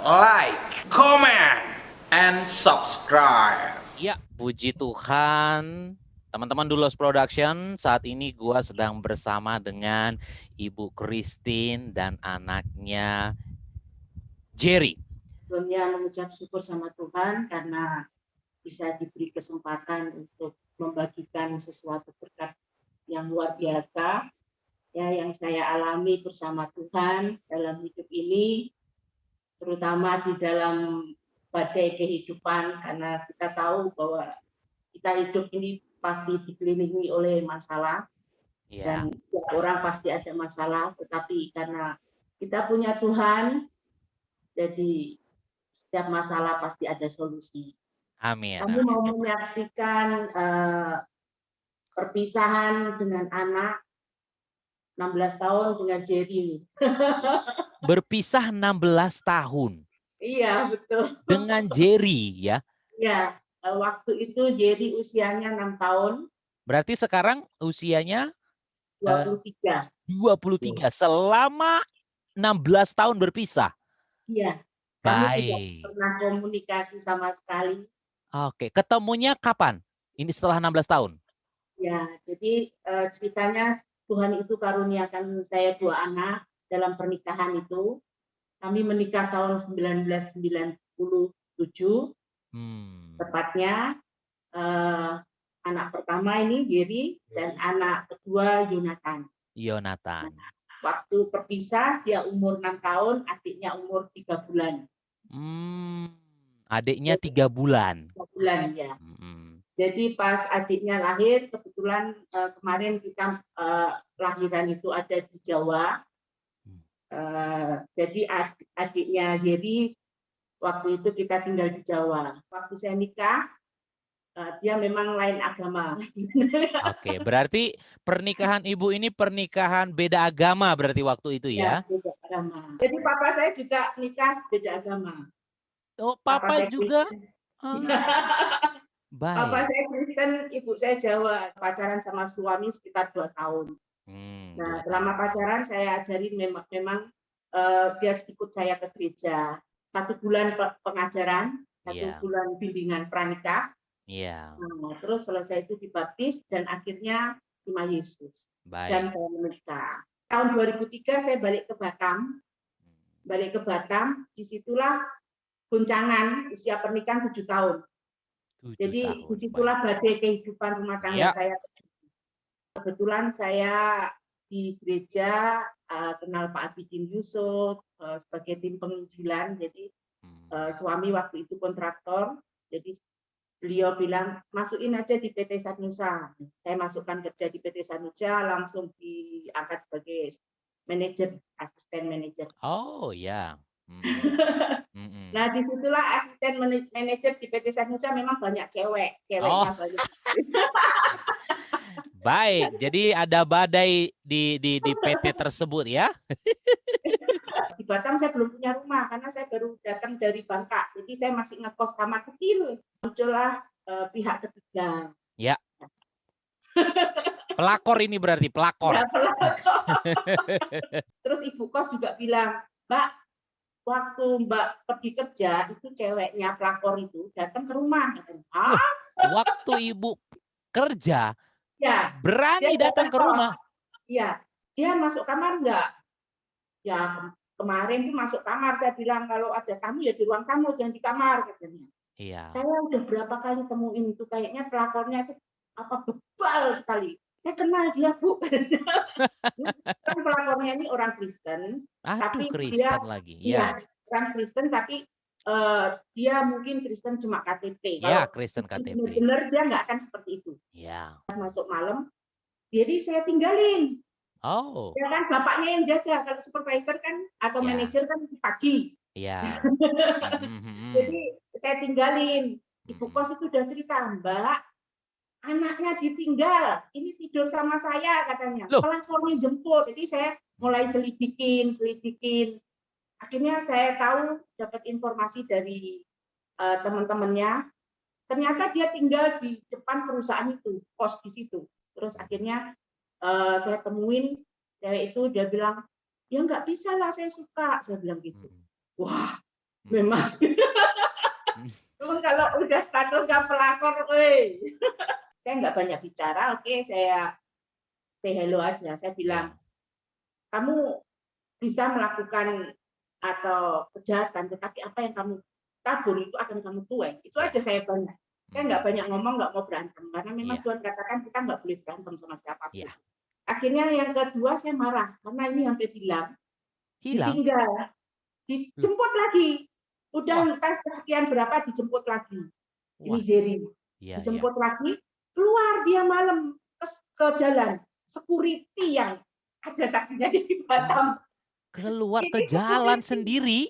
like, comment, and subscribe. Ya, puji Tuhan. Teman-teman Dulos Production, saat ini gua sedang bersama dengan Ibu Christine dan anaknya Jerry. Sebelumnya mengucap syukur sama Tuhan karena bisa diberi kesempatan untuk membagikan sesuatu berkat yang luar biasa ya yang saya alami bersama Tuhan dalam hidup ini, terutama di dalam badai kehidupan, karena kita tahu bahwa kita hidup ini pasti dikelilingi oleh masalah. Ya. Dan setiap orang pasti ada masalah, tetapi karena kita punya Tuhan, jadi setiap masalah pasti ada solusi. Amin. Kami mau menyaksikan perpisahan dengan anak 16 tahun dengan Jerry. Berpisah 16 tahun. Iya, betul. Dengan Jerry ya. Iya, waktu itu Jerry usianya 6 tahun. Berarti sekarang usianya 23. 23. Selama 16 tahun berpisah. Iya. Kami tidak pernah komunikasi sama sekali. Oke, ketemunya kapan? Ini setelah 16 tahun? Ya, jadi ceritanya Tuhan itu karuniakan saya 2 anak dalam pernikahan itu. Kami menikah tahun 1997, tepatnya anak pertama ini Jerry dan anak kedua Yonatan. Waktu berpisah dia umur 6 tahun, adiknya umur 3 bulan. Adiknya 3 bulan. 3 bulan ya. Jadi pas adiknya lahir, kebetulan kemarin kita lahiran itu ada di Jawa. Jadi adiknya Jerry waktu itu kita tinggal di Jawa. Waktu saya nikah, dia memang lain agama. Oke, berarti pernikahan ibu ini pernikahan beda agama berarti waktu itu ya? Ya, beda agama. Jadi papa saya juga nikah beda agama. Oh, papa juga? Baik. Papa saya Kristen, ibu saya Jawa. Pacaran sama suami sekitar 2 tahun. Nah, selama pacaran saya ajarin memang dia ikut saya ke gereja. 1 bulan pengajaran, 1 bulan bimbingan pranikah. Nah, terus selesai itu dibaptis dan akhirnya terima Yesus. Dan saya menikah. Tahun 2003 saya balik ke Batam. Disitulah guncangan usia pernikahan 7 tahun. Jadi disitulah badai kehidupan rumah tangga saya. Kebetulan saya di gereja kenal Pak Abidin Yusuf sebagai tim penginjilan. Jadi suami waktu itu kontraktor. Jadi beliau bilang masukin aja di PT Sanusa. Saya masukkan kerja di PT Sanusa, langsung diangkat sebagai manajer, asisten manajer. Oh ya. Nah, disitulah asisten manajer di PT Sanusa memang banyak ceweknya banyak. Baik, jadi ada badai di PT tersebut ya? Di Batam saya belum punya rumah karena saya baru datang dari Bangka, jadi saya masih ngekos kamar kecil. Muncullah pihak ketiga. Ya. Pelakor ini berarti pelakor. Ya, pelakor. Terus ibu kos juga bilang, Mbak, waktu Mbak pergi kerja itu ceweknya pelakor itu datang ke rumah. Waktu ibu kerja, ya, berani datang ke rumah? Iya, dia masuk kamar enggak? Ya kemarin tuh masuk kamar, saya bilang kalau ada tamu ya di ruang tamu, jangan di kamar katanya. Iya. Saya udah berapa kali temuin itu, kayaknya pelakornya itu bebal sekali. Saya kenal dia, Bu. Kan pelakornya ini orang Kristen, tapi Kristen dia lagi. Ya, orang Kristen tapi dia mungkin Kristen cuma KTP. Ya, Kristen KTP. Benar dia nggak akan seperti itu. Ya. Pas masuk malam, jadi saya tinggalin. Oh. Ya kan bapaknya yang jaga, kalau supervisor kan atau manajer kan pagi. Iya. Jadi saya tinggalin. Ibu kos itu udah cerita, Mbak, anaknya ditinggal, ini tidur sama saya katanya. Pelakornya jemput. Jadi saya mulai selidikin. Akhirnya saya tahu, dapat informasi dari teman-temannya. Ternyata dia tinggal di depan perusahaan itu, kos di situ. Terus akhirnya saya temuin cewek itu, dia bilang, ya nggak bisa lah, saya suka. Saya bilang gitu. Wah, Memang. Memang kalau udah statusnya pelakor, saya nggak banyak bicara, oke, saya say hello aja. Saya bilang, kamu bisa melakukan atau kejahatan, tetapi apa yang kamu tabur itu akan kamu tuai. Itu aja saya banyak. Saya nggak banyak ngomong, nggak mau berantem. Karena memang Tuhan katakan kita nggak boleh berantem sama siapapun. Akhirnya yang kedua saya marah, karena ini hampir hilang. Ditinggal, dijemput lagi. Udah tes sekian berapa dijemput lagi. Ini Jerry. Dijemput lagi, keluar dia malam ke jalan. Security yang ada saksinya di Batam. Keluar ke jalan sendiri?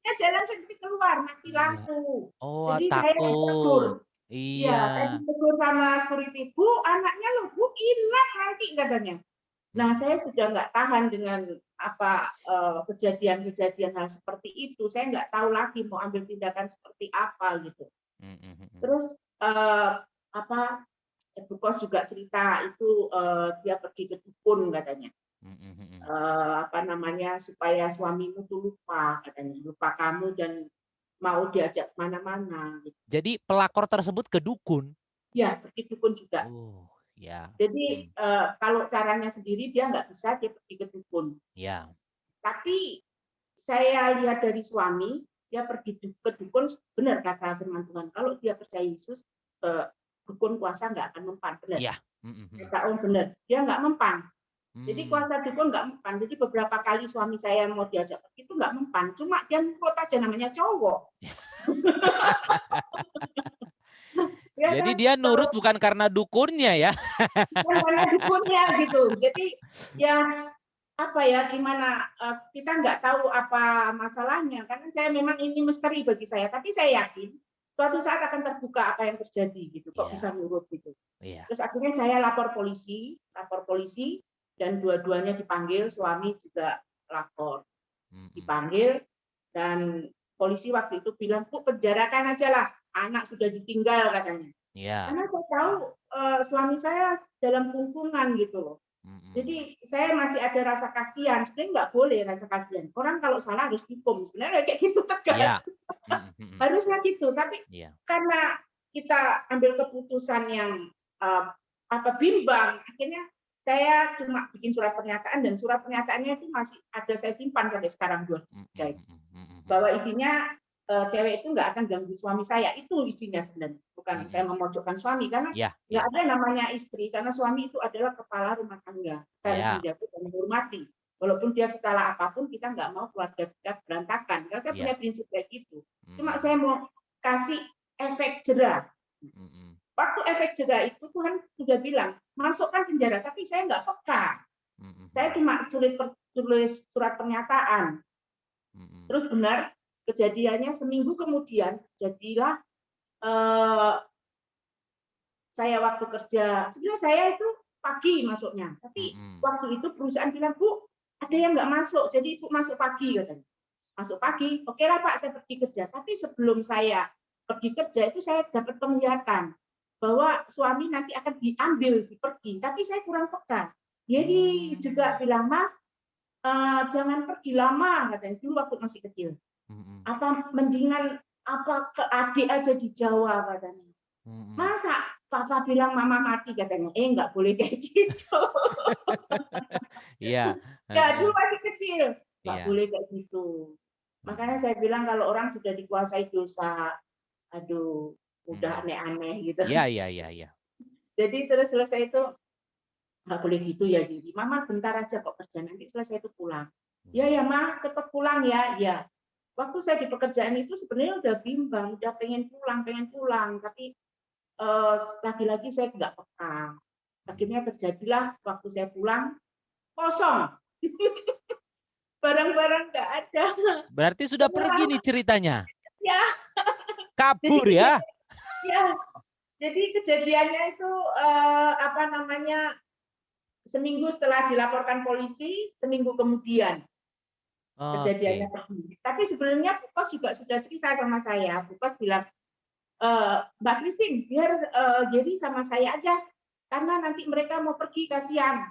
Ya jalan sendiri keluar, mati lampu. Oh, jadi takut. saya ditegur. Iya. Saya ditegur sama security, Bu, anaknya loh, Bu, hilang nanti katanya. Nah, saya sudah nggak tahan dengan kejadian-kejadian hal seperti itu. Saya nggak tahu lagi mau ambil tindakan seperti apa gitu. Terus Bu Kos juga cerita itu dia pergi ke dukun katanya. Supaya suamimu tuh lupa katanya, lupa kamu dan mau diajak mana-mana. Gitu. Jadi pelakor tersebut ke dukun? Ya, pergi dukun juga. Ya. Jadi kalau caranya sendiri dia nggak bisa, dia pergi ke dukun. Ya. Tapi saya lihat dari suami, dia pergi ke dukun, benar kata firman Tuhan. Kalau dia percaya Yesus, dukun kuasa nggak akan mempan, benar. Ya. Kata Om benar, dia nggak mempan. Jadi kuasa dukun nggak mempan. Jadi beberapa kali suami saya mau diajak pergi itu nggak mempan. Cuma dia nurut aja, namanya cowok. Jadi dia nurut bukan karena dukunnya ya? Bukan karena dukunnya gitu. Jadi ya gimana kita nggak tahu apa masalahnya. Karena saya memang ini misteri bagi saya. Tapi saya yakin suatu saat akan terbuka apa yang terjadi gitu. Kok bisa nurut gitu. Terus akhirnya saya lapor polisi dan dua-duanya dipanggil, suami juga lapor. Dipanggil dan polisi waktu itu bilang, Bu, penjarakan aja lah, anak sudah ditinggal katanya. Karena saya tahu suami saya dalam kungkungan gitu loh. Jadi saya masih ada rasa kasihan. Sebenarnya nggak boleh rasa kasihan. Orang kalau salah harus dihukum. Sebenarnya kayak gitu tegas. Harusnya gitu. Tapi karena kita ambil keputusan yang bimbang, akhirnya saya cuma bikin surat pernyataan dan surat pernyataannya itu masih ada saya simpan sampai sekarang bahwa isinya cewek itu nggak akan ganggu suami saya, itu isinya sebenarnya, bukan saya memojokkan suami karena nggak ada namanya istri karena suami itu adalah kepala rumah tangga, harus menjaga dan menghormati walaupun dia salah apapun kita nggak mau keluarga kita berantakan karena saya punya prinsip kayak gitu. Cuma saya mau kasih efek jera. Waktu efek jera itu Tuhan sudah bilang masukkan penjara, tapi saya nggak peka. Saya cuma tulis surat pernyataan. Terus benar kejadiannya seminggu kemudian jadilah saya waktu kerja. Sebenarnya saya itu pagi masuknya, tapi waktu itu perusahaan bilang, Bu, ada yang nggak masuk, jadi Ibu masuk pagi katanya. Masuk pagi, oke lah Pak, saya pergi kerja. Tapi sebelum saya pergi kerja itu saya dapat penglihatan bahwa suami nanti akan diambil, pergi, tapi saya kurang peka. Jadi juga bilang, Ma, jangan pergi lama, katanya dulu waktu masih kecil. Apa mendingan ke adik aja di Jawa, katanya. Masa Papa bilang Mama mati, katanya. Nggak boleh kayak gitu. Iya. Ya dulu masih kecil, nggak boleh kayak gitu. Makanya saya bilang kalau orang sudah dikuasai dosa, aduh, udah aneh-aneh gitu. Iya. Jadi terus selesai itu nggak boleh gitu ya, Didi. Mama bentar aja kok kerja, nanti selesai itu pulang. Ya Ma, cepat pulang ya. Ya. Waktu saya di pekerjaan itu sebenarnya udah bimbang, udah pengen pulang, tapi lagi-lagi saya nggak peka. Akhirnya terjadilah waktu saya pulang kosong. Barang-barang nggak ada. Berarti sudah pergi nih ceritanya. Ya. Kabur ya? Ya. Jadi kejadiannya itu seminggu setelah dilaporkan polisi, seminggu kemudian kejadiannya pergi. Tapi sebenarnya Bu Kos juga sudah cerita sama saya. Bu Kos bilang, Mbak Christine, biar jadi sama saya aja, karena nanti mereka mau pergi kasihan.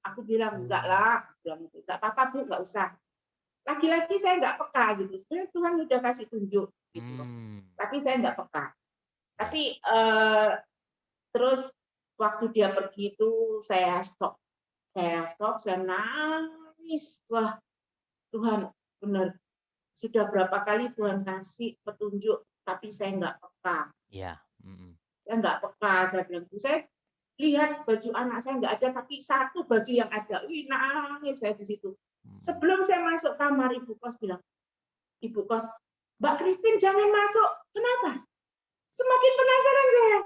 Aku bilang enggak lah, bilang nggak apa-apa Bu, nggak usah. lagi-lagi saya nggak peka gitu. Sebenarnya Tuhan udah kasih tunjuk gitu loh. Tapi saya nggak peka. Tapi terus waktu dia pergi itu saya stop, saya nangis. Wah Tuhan, benar. Sudah berapa kali Tuhan kasih petunjuk, tapi saya nggak peka. Iya. Saya nggak peka, saya bilang. Saya lihat baju anak saya nggak ada, tapi satu baju yang ada. Wih, nangis saya di situ. Sebelum saya masuk kamar, Ibu Kos bilang, Ibu Kos, Mbak Christine jangan masuk. Kenapa? Semakin penasaran saya.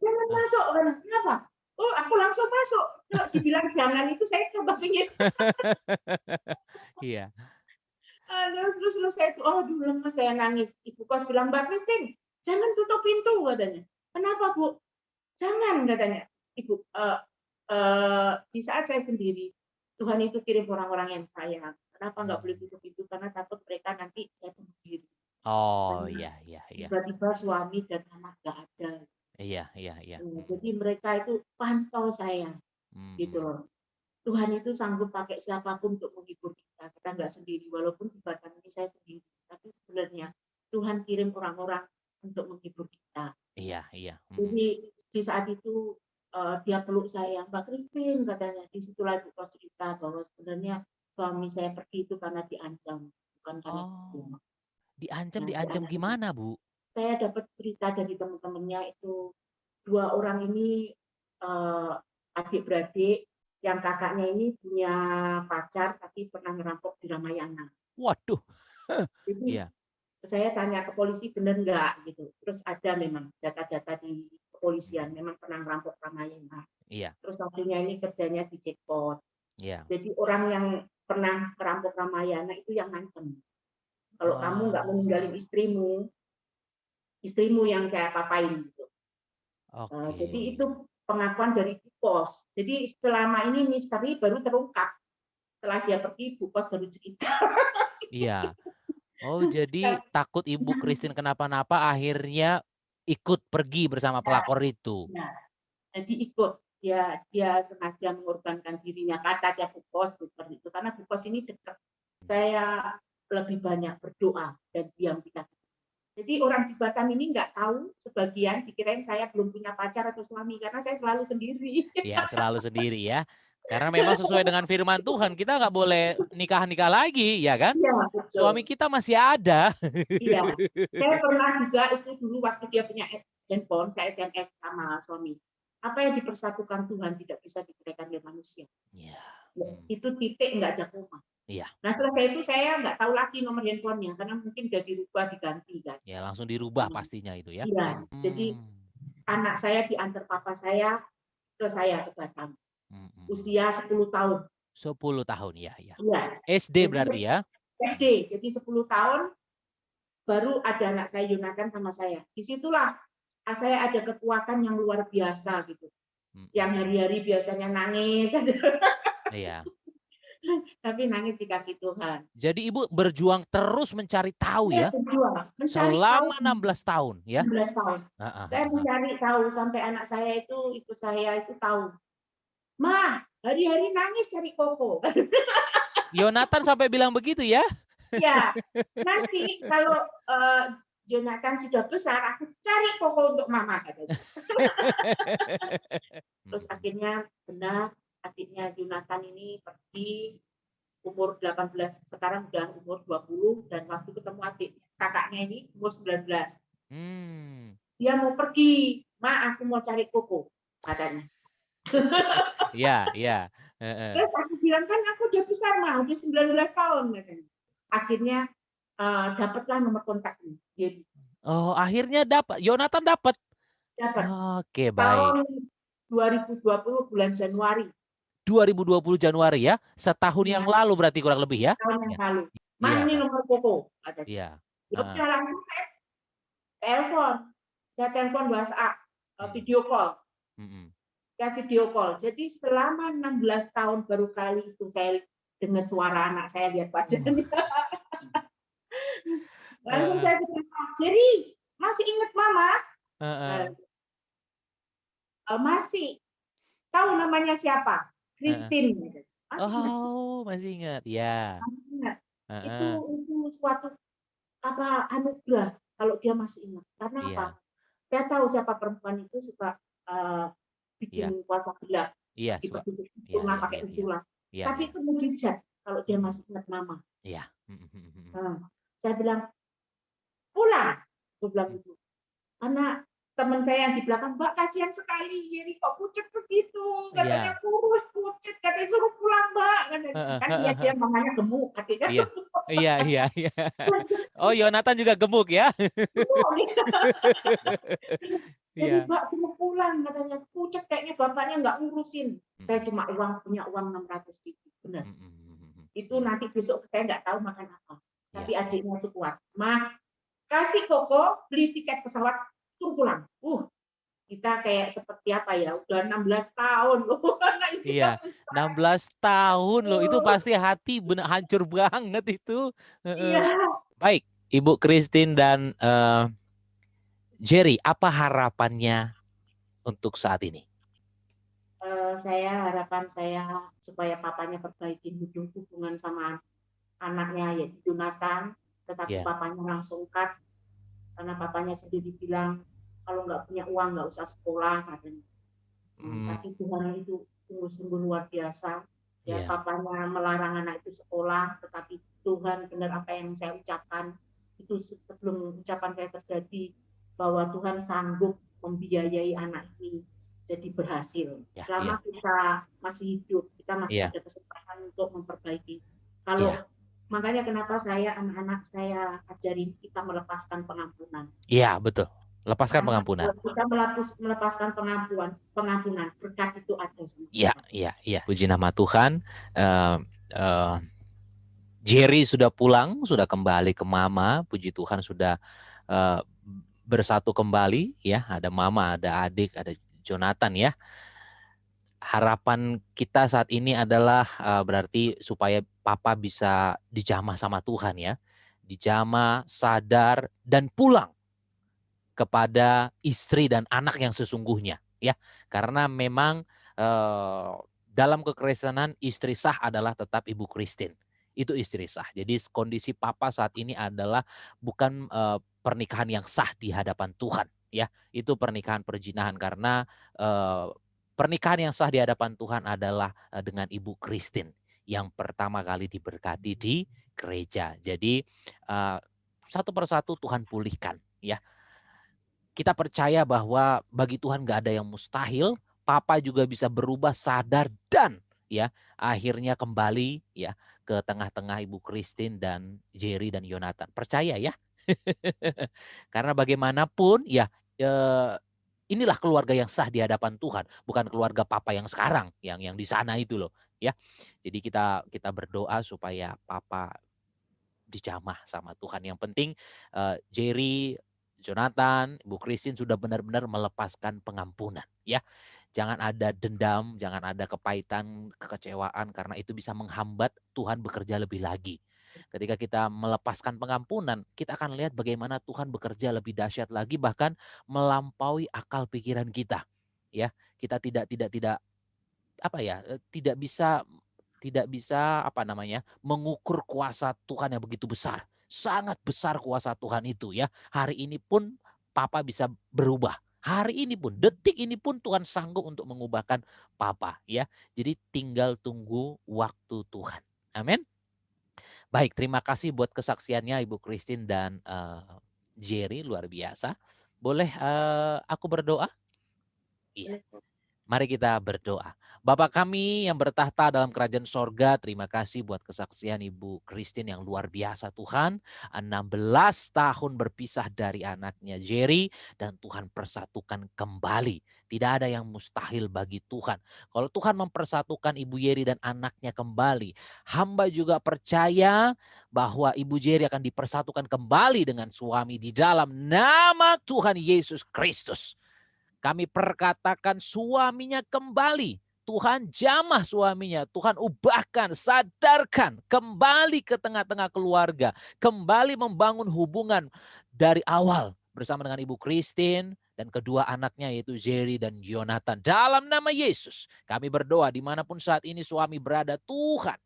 Jangan masuk. Kenapa? Oh, aku langsung masuk. Kalau dibilang jangan itu saya coba pengen. Iya. Terus saya tuh, aduh lemes, saya nangis. Ibu Kos bilang, Mbak Christine, jangan tutup pintu katanya. Kenapa Bu? Jangan katanya. Ibu, di saat saya sendiri, Tuhan itu kirim orang-orang yang sayang. Kenapa nggak boleh tutup pintu? Karena takut mereka nanti saya bunuh diri. Oh iya. Tiba-tiba suami dan anak nggak ada. Iya. Jadi mereka itu pantau saya, gitu loh. Tuhan itu sanggup pakai siapapun untuk menghibur kita. Kita nggak sendiri, walaupun di Batam ini saya sendiri. Tapi sebenarnya Tuhan kirim orang-orang untuk menghibur kita. Iya. Jadi di saat itu dia peluk saya, Mbak Christine katanya. Disitulah Ibu Kos cerita bahwa sebenarnya suami saya pergi itu karena diancam, bukan karena dibunuh. Diancam gimana Bu? Saya dapat cerita dari teman-temannya itu 2 orang ini adik-beradik, yang kakaknya ini punya pacar tapi pernah ngerampok di Ramayana. Waduh. Jadi saya tanya ke polisi benar nggak gitu. Terus ada memang data-data di kepolisian memang pernah ngerampok Ramayana. Iya. Terus akhirnya ini kerjanya di jackpot. Iya. Jadi orang yang pernah ngerampok Ramayana itu yang ngancem. Kalau kamu nggak meninggalin istrimu yang saya papain gitu. Jadi itu pengakuan dari Bu Kos. Jadi selama ini misteri baru terungkap. Setelah dia pergi, Bu Kos baru cerita. Iya. Oh, jadi takut Ibu Christine kenapa-napa, akhirnya ikut pergi bersama pelakor itu. Ya, jadi ikut. Dia sengaja mengorbankan dirinya, kata dia Bu Kos seperti itu. Karena Bu Kos ini dekat. Saya lebih banyak berdoa dan diam di kaki. Jadi orang di Batam ini nggak tahu, sebagian dikirain saya belum punya pacar atau suami karena saya selalu sendiri. Iya, selalu sendiri ya. Karena memang sesuai dengan firman Tuhan, kita nggak boleh nikah-nikah lagi, ya kan? Iya, betul. Suami kita masih ada. Iya, saya pernah juga itu dulu waktu dia punya handphone, saya SMS sama suami. Apa yang dipersatukan Tuhan tidak bisa diceraikan oleh manusia. Iya. Itu titik, nggak ada koma. Iya. Nah setelah itu saya nggak tahu lagi nomor handphonenya karena mungkin udah dirubah, diganti kan. Ya langsung dirubah pastinya itu ya. Iya, jadi anak saya diantar papa saya ke Batam. Usia 10 tahun. 10 tahun ya. Iya. SD berarti ya? SD, jadi 10 tahun baru ada anak saya Yonatan sama saya. Disitulah saya ada kekuatan yang luar biasa gitu. Yang hari-hari biasanya nangis. Iya. Tapi nangis di kaki Tuhan. Jadi Ibu berjuang terus mencari tahu ya? Selama 16 tahun ya? 16 tahun. Saya mencari tahu sampai anak saya itu ikut saya itu tahu. Ma, hari-hari nangis cari koko. Yonatan sampai bilang begitu ya? Ya, nanti kalau Jonathan sudah besar, aku cari koko untuk mama katanya. Terus akhirnya benar, adiknya Jonathan ini pergi umur 18, sekarang udah umur 20, dan waktu ketemu adik kakaknya ini umur 19. Dia mau pergi, Ma, aku mau cari koko katanya. Iya. Terus aku bilang kan aku udah besar, Ma, udah 19 tahun katanya. Akhirnya dapatlah nomor kontaknya. Jadi, akhirnya dapat. Yonatan dapat. Dapat. Oke, baik. Tahun 2020 bulan Januari. 2020 Januari ya, setahun yang lalu berarti kurang lebih ya? Tahun yang lalu. Ma, ini nomor koko katanya. Iya. Ya udah langsung telepon. Saya telepon WhatsApp, video call. Saya video call. Jadi selama 16 tahun baru kali itu saya dengar suara anak saya, lihat wajahnya. Langsung saya bilang, jadi masih ingat Mama? Masih. Tahu namanya siapa? Christine. Masih ingat ya. Heeh. Itu suatu anugerah kalau dia masih ingat. Karena apa? Iya, Saya tahu siapa perempuan itu suka iya, bikin puasa gelap, iya, pergi-pergi ke iya, rumah iya, pakai iya, iya, usulan. iya, Tapi iya. itu mujizat kalau dia Mhm, masih ingat nama. iya. Mhm, mhm, mhm, Nah, saya bilang, pulang. Gue bilang mhm. gitu. Karena teman saya yang di belakang, Mbak kasihan sekali, Yeri kok pucet begitu, katanya Iya. kurus, pucet, katanya suruh pulang Mbak. Heeh, Kan heeh, dia heeh. mamanya gemuk, katanya. Iya. Iya, iya, iya. Oh, Yonatan juga gemuk ya? Jadi Iya. Mbak suruh pulang, katanya pucet kayaknya bapaknya nggak ngurusin. Saya Mhm, cuma punya uang 600.000, benar. mhm, mhm, mhm. Itu Iya, nanti besok saya nggak tahu makan apa. Tapi iya. adiknya itu kuat. Mah, kasih Koko beli tiket pesawat, suruh pulang. Kita kayak seperti apa ya, udah 16 tahun loh. Anak itu Iya, kan 16 tahun loh, itu pasti hati bener hancur banget itu. Heeh. iya. Baik, Ibu Christine dan Jerry, apa harapannya untuk saat ini? Harapan saya supaya papanya perbaiki hubungan sama anaknya yaitu Jonathan, tetapi Ya, papanya langsung cut karena papanya sendiri bilang kalau nggak punya uang nggak usah sekolah katanya. mm, Tapi Tuhan itu sungguh-sungguh luar biasa. Ya, ya, papanya melarang anak itu sekolah, tetapi Tuhan benar apa yang saya ucapkan itu sebelum ucapan saya terjadi bahwa Tuhan sanggup membiayai anak ini jadi berhasil. ya, Selama ya, kita masih hidup, kita masih ya, ada kesempatan untuk memperbaiki. ya, Kalau makanya kenapa saya anak-anak saya ajarin kita melepaskan pengampunan. ya, betul. Lepaskan Karena pengampunan. kalau kita melepaskan pengampunan, berkat itu ada sama Iya, kita. iya, iya. Puji nama Tuhan. Eh, eh, Jerry sudah pulang, sudah kembali ke Mama. Puji Tuhan sudah eh, bersatu kembali. Ya, ada Mama, ada adik, ada Jonathan ya. Harapan kita saat ini adalah berarti supaya Papa bisa dijamah sama Tuhan ya, dijamah, sadar dan pulang kepada istri dan anak yang sesungguhnya ya, karena memang eh, dalam kekristenan istri sah adalah tetap Ibu Christine, itu istri sah. Jadi kondisi Papa saat ini adalah bukan pernikahan yang sah di hadapan Tuhan ya, itu pernikahan perjinahan karena eh, pernikahan yang sah di hadapan Tuhan adalah dengan Ibu Christine yang pertama kali diberkati di gereja. Jadi eh, satu persatu Tuhan pulihkan ya. Kita percaya bahwa bagi Tuhan gak ada yang mustahil. Papa juga bisa berubah, sadar dan ya akhirnya kembali ya ke tengah-tengah Ibu Christine dan Jerry dan Yonatan. Percaya ya. Karena bagaimanapun ya inilah keluarga yang sah di hadapan Tuhan, bukan keluarga Papa yang sekarang yang di sana itu loh ya. Jadi kita berdoa supaya Papa dijamah sama Tuhan. Yang penting Jerry, Jonathan, Ibu Christine sudah benar-benar melepaskan pengampunan ya. Jangan ada dendam, jangan ada kepahitan, kekecewaan karena itu bisa menghambat Tuhan bekerja lebih lagi. Ketika kita melepaskan pengampunan, kita akan lihat bagaimana Tuhan bekerja lebih dahsyat lagi bahkan melampaui akal pikiran kita. Ya, kita tidak apa ya, tidak bisa apa namanya, mengukur kuasa Tuhan yang begitu besar. Sangat besar kuasa Tuhan itu ya. Hari ini pun Papa bisa berubah. Hari ini pun, detik ini pun Tuhan sanggup untuk mengubahkan Papa ya. Jadi tinggal tunggu waktu Tuhan. Amin. Baik, terima kasih buat kesaksiannya Ibu Christine dan Jerry, luar biasa. Boleh aku berdoa? Iya. Mari kita berdoa. Bapa kami yang bertahta dalam kerajaan sorga, terima kasih buat kesaksian Ibu Christine yang luar biasa Tuhan. 16 tahun berpisah dari anaknya Jerry dan Tuhan persatukan kembali. Tidak ada yang mustahil bagi Tuhan. Kalau Tuhan mempersatukan Ibu Yeri dan anaknya kembali, hamba juga percaya bahwa Ibu Jerry akan dipersatukan kembali dengan suami di dalam nama Tuhan Yesus Kristus. Kami perkatakan suaminya kembali. Tuhan jamah suaminya. Tuhan ubahkan, sadarkan. Kembali ke tengah-tengah keluarga. Kembali membangun hubungan dari awal. Bersama dengan Ibu Christine dan kedua anaknya yaitu Jerry dan Jonathan. Dalam nama Yesus kami berdoa dimanapun saat ini suami berada. Tuhan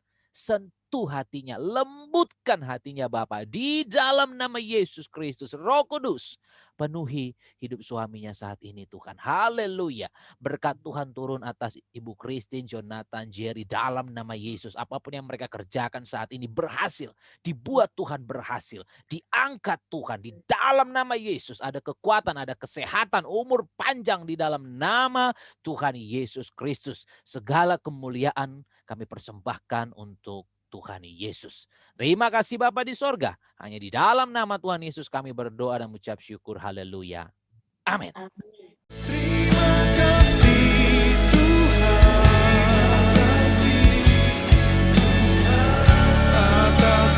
sentuh hatinya, lembutkan hatinya Bapa. Di dalam nama Yesus Kristus, Roh Kudus, penuhi hidup suaminya saat ini Tuhan. Haleluya. Berkat Tuhan turun atas Ibu Christine, Jonathan, Jerry dalam nama Yesus. Apapun yang mereka kerjakan saat ini berhasil. Dibuat Tuhan berhasil. Diangkat Tuhan di dalam nama Yesus. Ada kekuatan, ada kesehatan, umur panjang di dalam nama Tuhan Yesus Kristus. Segala kemuliaan kami persembahkan untuk Tuhan Yesus. Terima kasih Bapa di sorga. Hanya di dalam nama Tuhan Yesus kami berdoa dan mengucap syukur. Haleluya. Amin. Terima kasih Tuhan atas